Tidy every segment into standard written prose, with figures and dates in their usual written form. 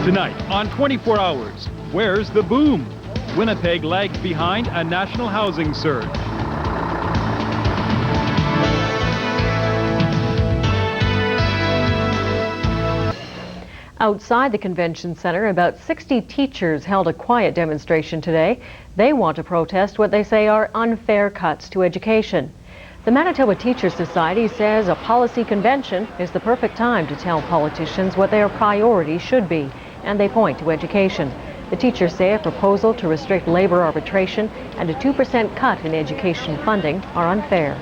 Tonight on 24 Hours, where's the boom? Winnipeg lags behind a national housing surge. Outside the convention center, about 60 teachers held a quiet demonstration today. They want to protest what they say are unfair cuts to education. The Manitoba Teachers Society says a policy convention is the perfect time to tell politicians what their priorities should be, and they point to education. The teachers say a proposal to restrict labor arbitration and a 2% cut in education funding are unfair.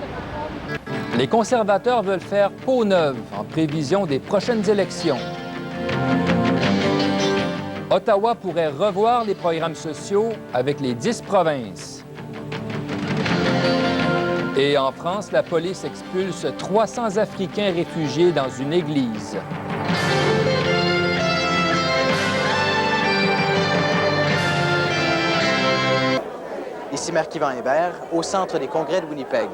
Les conservateurs veulent faire peau neuve en prévision des prochaines élections. Ottawa pourrait revoir les programmes sociaux avec les 10 provinces. Et en France, la police expulse 300 Africains réfugiés dans une église. Ici Marc-Yvan Hébert, au centre des congrès de Winnipeg.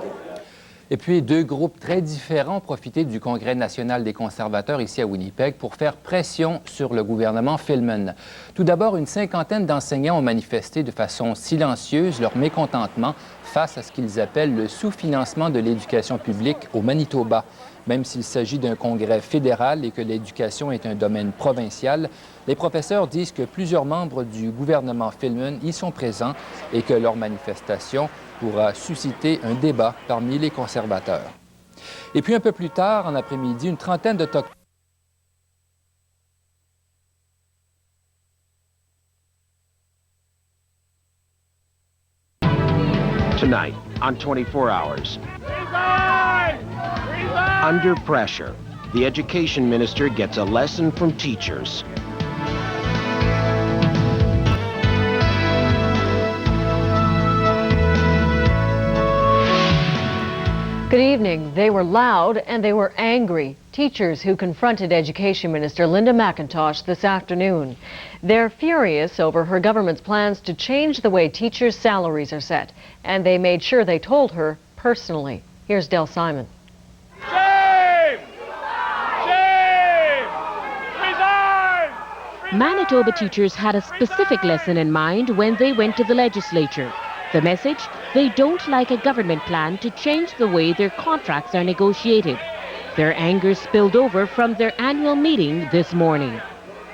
Et puis, deux groupes très différents ont profité du Congrès national des conservateurs ici à Winnipeg pour faire pression sur le gouvernement Filmon. Tout d'abord, une cinquantaine d'enseignants ont manifesté de façon silencieuse leur mécontentement face à ce qu'ils appellent le sous-financement de l'éducation publique au Manitoba. Même s'il s'agit d'un congrès fédéral et que l'éducation est un domaine provincial, les professeurs disent que plusieurs membres du gouvernement Filmon y sont présents et que leur manifestation pourra susciter un débat parmi les conservateurs. Et puis un peu plus tard, en après-midi, une trentaine d'Autochtones Tonight on 24 Hours. Under pressure, the education minister gets a lesson from teachers. Good evening. They were loud and they were angry. Teachers who confronted Education Minister Linda McIntosh this afternoon. They're furious over her government's plans to change the way teachers' salaries are set. And they made sure they told her personally. Here's Del Simon. Shame! Shame! Resign! Manitoba teachers had a specific lesson in mind when they went to the legislature. The message? They don't like a government plan to change the way their contracts are negotiated. Their anger spilled over from their annual meeting this morning.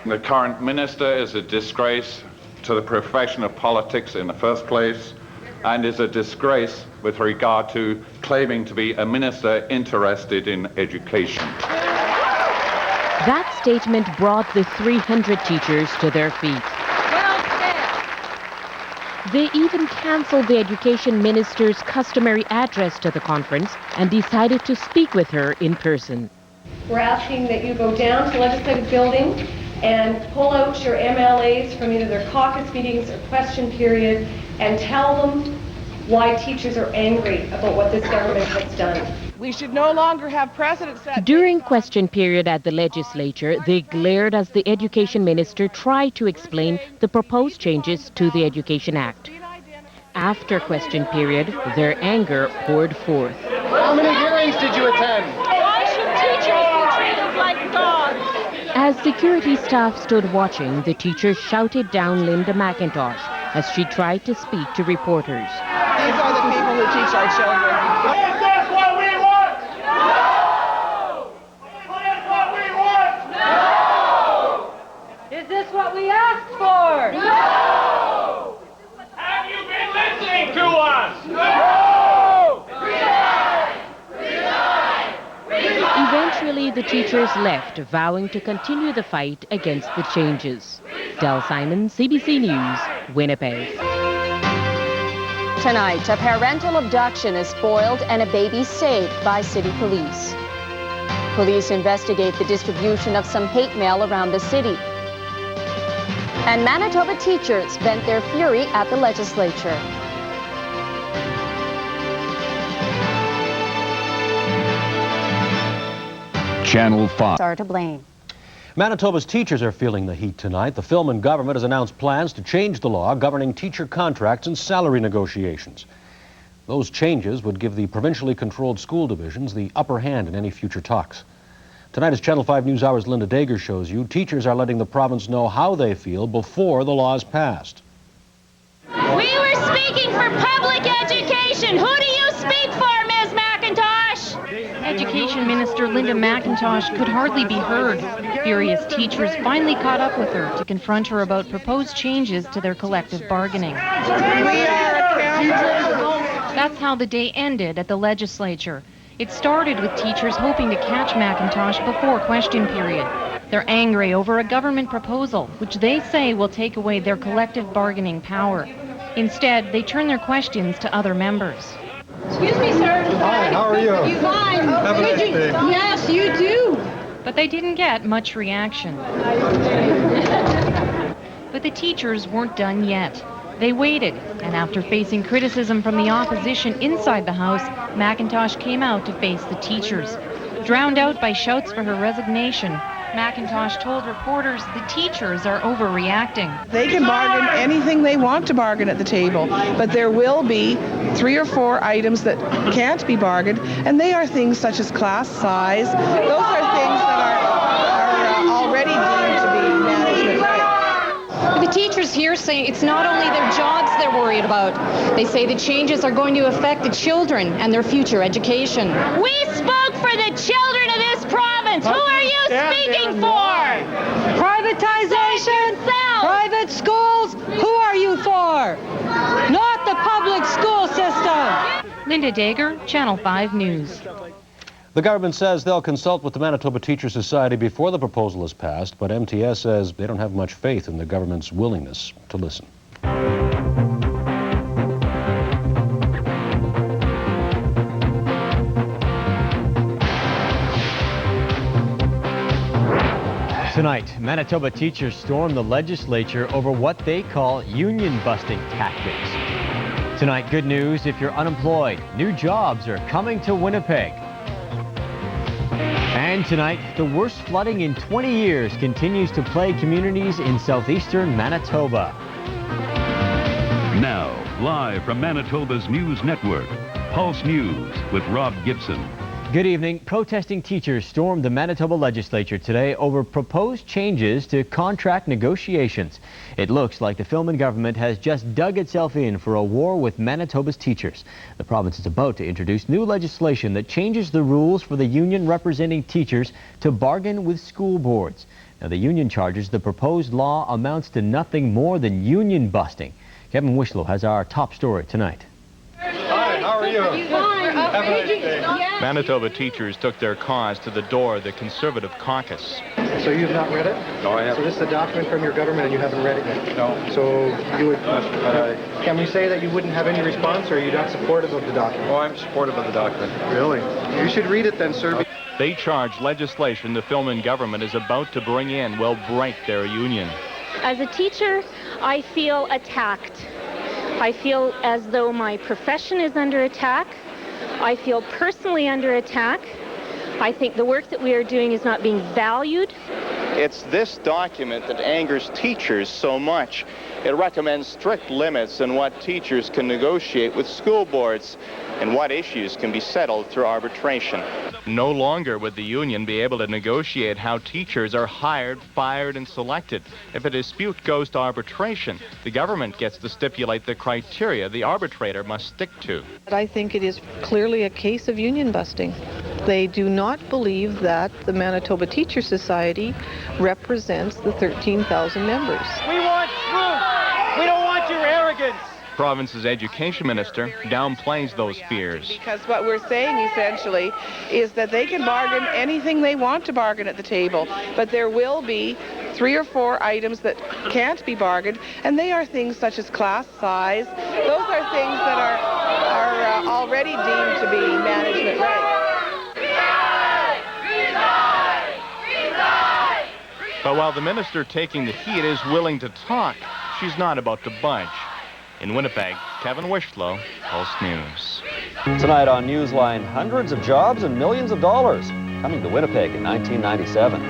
The current minister is a disgrace to the profession of politics in the first place, and is a disgrace with regard to claiming to be a minister interested in education. That statement brought the 300 teachers to their feet. They even cancelled the education minister's customary address to the conference and decided to speak with her in person. We're asking that you go down to the legislative building and pull out your MLAs from either their caucus meetings or question period and tell them why teachers are angry about what this government has done. We should no longer have precedents set. During question period at the legislature, they glared as the education minister tried to explain the proposed changes to the Education Act. After question period, their anger poured forth. How many hearings did you attend? Why should teachers be treated like dogs? As security staff stood watching, the teachers shouted down Linda McIntosh as she tried to speak to reporters. These are the people who teach our children. Is this what we want? No! Is what we want? No! Is this what we asked for? No! Have you been listening to us? No! Resign! Resign! Resign! Eventually, the teachers left, vowing to continue the fight against the changes. Del Simon, CBC News, Winnipeg. Tonight, a parental abduction is foiled and a baby saved by city police. Police investigate the distribution of some hate mail around the city. And Manitoba teachers vent their fury at the legislature. Channel 5. Are to blame. Manitoba's teachers are feeling the heat tonight. The Filmon government has announced plans to change the law governing teacher contracts and salary negotiations. Those changes would give the provincially controlled school divisions the upper hand in any future talks. Tonight, as Channel 5 News Hour's Linda Dager shows you, teachers are letting the province know how they feel before the law is passed. We were speaking for public education. Who do you speak for, Ms. McIntosh? Education Minister Linda McIntosh could hardly be heard. Furious teachers finally caught up with her to confront her about proposed changes to their collective bargaining. That's how the day ended at the Legislature. It started with teachers hoping to catch McIntosh before question period. They're angry over a government proposal, which they say will take away their collective bargaining power. Instead, they turn their questions to other members. Excuse me, sir. Hi, how are you? You fine? Have a nice day. Yes, you do. But they didn't get much reaction. But the teachers weren't done yet. They waited, and after facing criticism from the opposition inside the House, McIntosh came out to face the teachers. Drowned out by shouts for her resignation, McIntosh told reporters the teachers are overreacting. They can bargain anything they want to bargain at the table, but there will be 3 or 4 items that can't be bargained, and they are things such as class size. Those are things that are already deemed to be management right. The teachers here say it's not only their jobs they're worried about. They say the changes are going to affect the children and their future education. We spoke for the children of this province. Who are you speaking for? Privatization, private schools, who are you for? Not the public school system. Linda Dager, Channel 5 News. The government says they'll consult with the Manitoba Teachers Society before the proposal is passed, but MTS says they don't have much faith in the government's willingness to listen. Tonight, Manitoba teachers storm the legislature over what they call union-busting tactics. Tonight, good news if you're unemployed. New jobs are coming to Winnipeg. And tonight, the worst flooding in 20 years continues to plague communities in southeastern Manitoba. Now, live from Manitoba's News Network, Pulse News with Rob Gibson. Good evening. Protesting teachers stormed the Manitoba legislature today over proposed changes to contract negotiations. It looks like the Filmon government has just dug itself in for a war with Manitoba's teachers. The province is about to introduce new legislation that changes the rules for the union representing teachers to bargain with school boards. Now, the union charges the proposed law amounts to nothing more than union busting. Kevin Wishlow has our top story tonight. Hi, how are you? Have a nice day. Manitoba teachers took their cause to the door of the Conservative caucus. So you've not read it? No, I haven't. So this is a document from your government and you haven't read it yet? No. So you would, can we say that you wouldn't have any response, or are you not supportive of the document? Oh, I'm supportive of the document. Really? You should read it then, sir. They charge legislation the Filmon government is about to bring in will break their union. As a teacher, I feel attacked. I feel as though my profession is under attack. I feel personally under attack. I think the work that we are doing is not being valued. It's this document that angers teachers so much. It recommends strict limits on what teachers can negotiate with school boards and what issues can be settled through arbitration. No longer would the union be able to negotiate how teachers are hired, fired, and selected. If a dispute goes to arbitration, the government gets to stipulate the criteria the arbitrator must stick to. I think it is clearly a case of union busting. They do not believe that the Manitoba Teachers Society represents the 13,000 members. We want truth. We don't want your arrogance. Province's education minister downplays those fears. Because what we're saying essentially is that they can bargain anything they want to bargain at the table, but there will be 3 or 4 items that can't be bargained, and they are things such as class size. Those are things that are already deemed to be management right. But while the minister taking the heat is willing to talk, she's not about to budge. In Winnipeg, Kevin Wishlow, Pulse News. Tonight on Newsline, hundreds of jobs and millions of dollars coming to Winnipeg in 1997.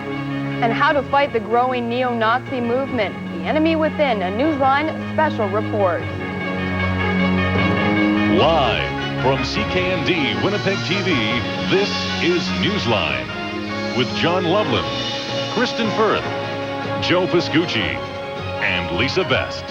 And how to fight the growing neo-Nazi movement. The enemy within, a Newsline special report. Live from CKND Winnipeg TV, this is Newsline. with John Loveland, Kristen Firth, Joe Piscucci, and Lisa Best.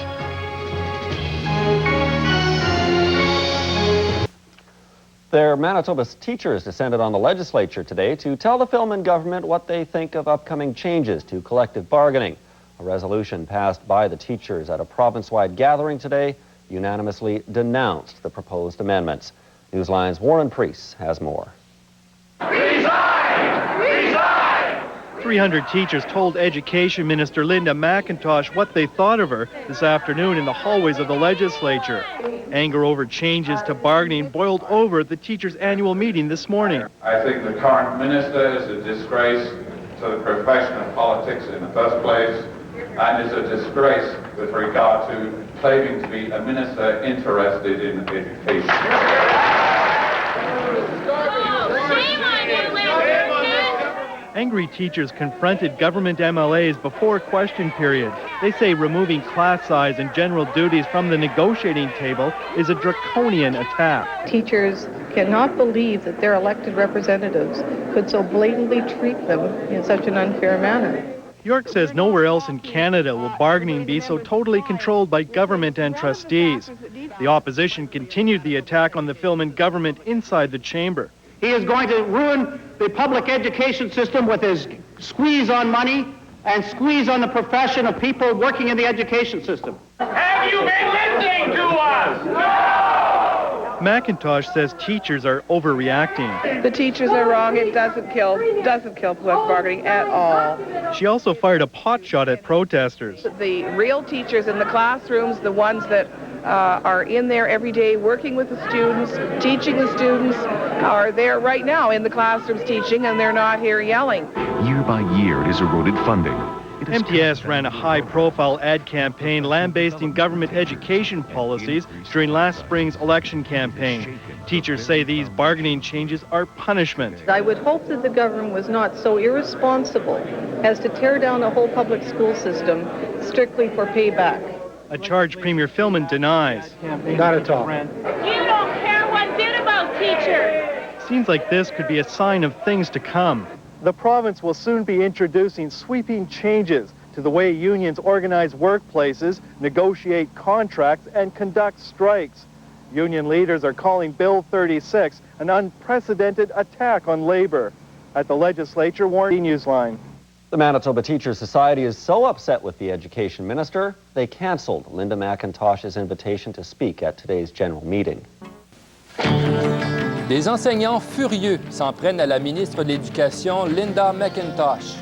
Their Manitoba teachers descended on the legislature today to tell the Filmon government what they think of upcoming changes to collective bargaining. A resolution passed by the teachers at a province-wide gathering today unanimously denounced the proposed amendments. Newsline's Warren Priest has more. Resign! Resign! 300 teachers told Education Minister Linda McIntosh what they thought of her this afternoon in the hallways of the legislature. Anger over changes to bargaining boiled over at the teachers' annual meeting this morning. I think the current minister is a disgrace to the profession of politics in the first place, and is a disgrace with regard to claiming to be a minister interested in education. Angry teachers confronted government MLAs before question period. They say removing class size and general duties from the negotiating table is a draconian attack. Teachers cannot believe that their elected representatives could so blatantly treat them in such an unfair manner. York says nowhere else in Canada will bargaining be so totally controlled by government and trustees. The opposition continued the attack on the Filmon government inside the chamber. He is going to ruin the public education system with his squeeze on money and squeeze on the profession of people working in the education system. Have you been listening to us? No! McIntosh says teachers are overreacting. The teachers are wrong. It doesn't kill collective bargaining at all. She also fired a potshot at protesters. The real teachers in the classrooms, the ones that are in there every day working with the students, teaching the students, are there right now in the classrooms teaching, and they're not here yelling. Year by year, it has eroded funding. MTS ran a high-profile ad campaign lambasting government education policies during last spring's election campaign. Teachers say these bargaining changes are punishment. I would hope that the government was not so irresponsible as to tear down a whole public school system strictly for payback. A charge Premier Filmon denies. Not at all. You don't care one bit about teachers. Seems like this could be a sign of things to come. The province will soon be introducing sweeping changes to the way unions organize workplaces, negotiate contracts, and conduct strikes. Union leaders are calling Bill 36 an unprecedented attack on labor. At the legislature, Warren Newsline. The Manitoba Teachers Society is so upset with the education minister, they canceled Linda McIntosh's invitation to speak at today's general meeting. Des enseignants furieux s'en prennent à la ministre de l'Éducation, Linda McIntosh.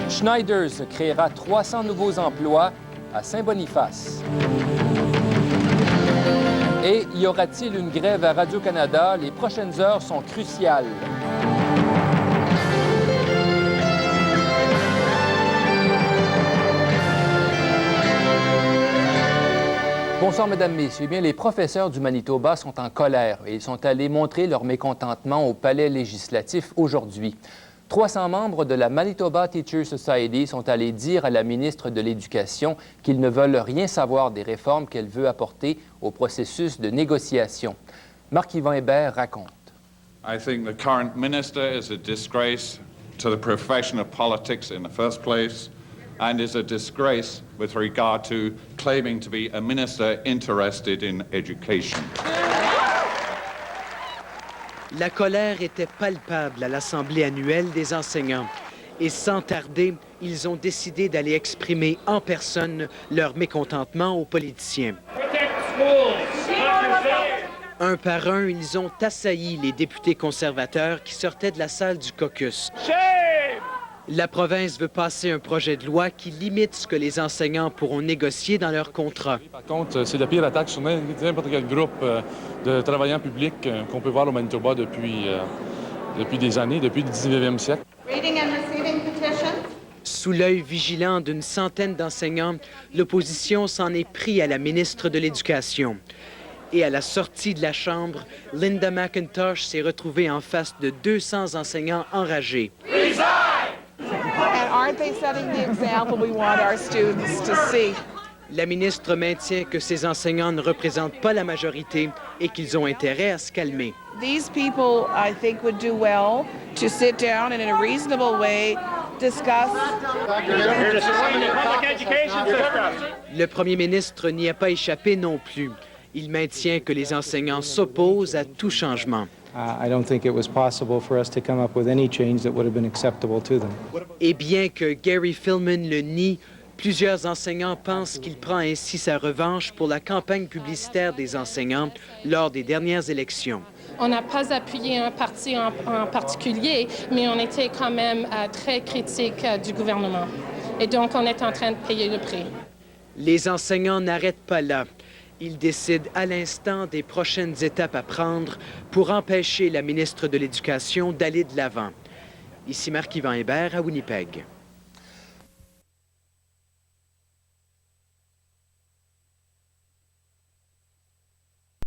Schneider's créera 300 nouveaux emplois à Saint-Boniface. Et y aura-t-il une grève à Radio-Canada? Les prochaines heures sont cruciales. Bonsoir, Mesdames, Messieurs. Eh bien, les professeurs du Manitoba sont en colère et ils sont allés montrer leur mécontentement au palais législatif aujourd'hui. 300 membres de la Manitoba Teachers Society sont allés dire à la ministre de l'Éducation qu'ils ne veulent rien savoir des réformes qu'elle veut apporter au processus de négociation. Marc-Yvan Hébert raconte. I think the current minister is a disgrace to the profession of politics in the first place, and is a disgrace with regard to claiming to be a minister interested in education. La colère était palpable à l'Assemblée annuelle des enseignants. Et sans tarder, ils ont décidé d'aller exprimer en personne leur mécontentement aux politiciens. Un par un, ils ont assailli les députés conservateurs qui sortaient de la salle du caucus. La province veut passer un projet de loi qui limite ce que les enseignants pourront négocier dans leur contrat. Par contre, c'est la pire attaque sur n'importe quel groupe de travailleurs publics qu'on peut voir au Manitoba depuis des années, depuis le 19e siècle. Sous l'œil vigilant d'une centaine d'enseignants, l'opposition s'en est pris à la ministre de l'Éducation. Et à la sortie de la Chambre, Linda McIntosh s'est retrouvée en face de 200 enseignants enragés. And aren't they setting the example we want our students to see? La ministre maintient que ces enseignants ne représentent pas la majorité et qu'ils ont intérêt à se calmer. These people, I think, would do well to sit down and in a reasonable way discuss. Le premier ministre n'y a pas échappé non plus. Il maintient que les enseignants s'opposent à tout changement. I don't think it was possible for us to come up with any change that would have been acceptable to them. Et bien que Gary Filmon le nie, plusieurs enseignants pensent qu'il prend ainsi sa revanche pour la campagne publicitaire des enseignants lors des dernières élections. On n'a pas appuyé un parti en particulier, mais on était quand même très critique du gouvernement. Et donc, on est en train de payer le prix. Les enseignants n'arrêtent pas là. Ils décident à l'instant des prochaines étapes à prendre pour empêcher la ministre de l'Éducation d'aller de l'avant. Ici Marc-Yvan Hébert à Winnipeg.